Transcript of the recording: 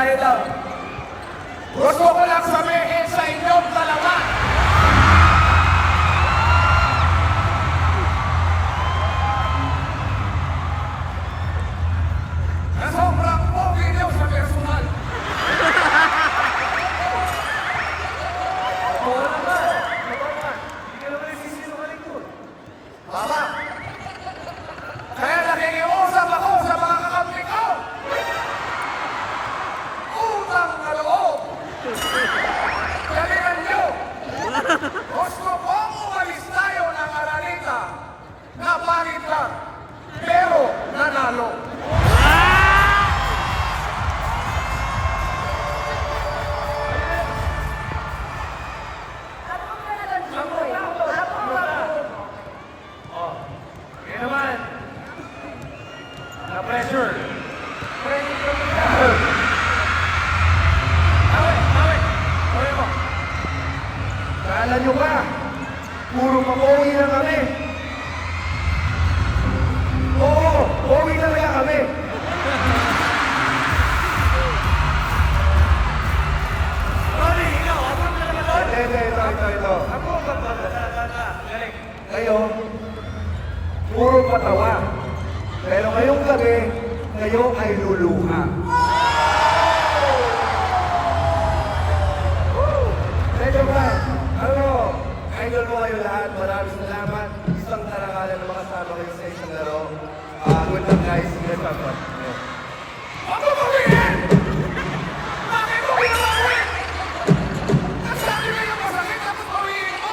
tayo daw. Gusto ko lang sabihin sa inyong dalawa. Na sobrang pogi niyo sa personal. Oo naman. Hindi ka naman isisinungaling ko. Tama. Kaya nakikiusap ako sa mga kakampi ko. Utang na loob. Galingan niyo. Gusto kong umalis tayo ng Araneta na pangit lang, pero nanalo. Kaya naman, na-pressure. Awit mo. Kala nyo ba, puro pa-pogi na kami. Oo, pogi talaga kami. Sorry, ikaw, ako talaga doon. Ito. Ako, galing. Kayo, puro patawa. Pero ngayong gabi, kayo ay luluha. Medyo ba? Ano? Idol mo kayo lahat. Maraming salamat. Isang tarangalan na makasama kayo sa isang laro. Good luck guys. Good luck. Ako bawiin! Bakit mo pinabawin? Nasabi mo yung masakit tapos bawiin mo?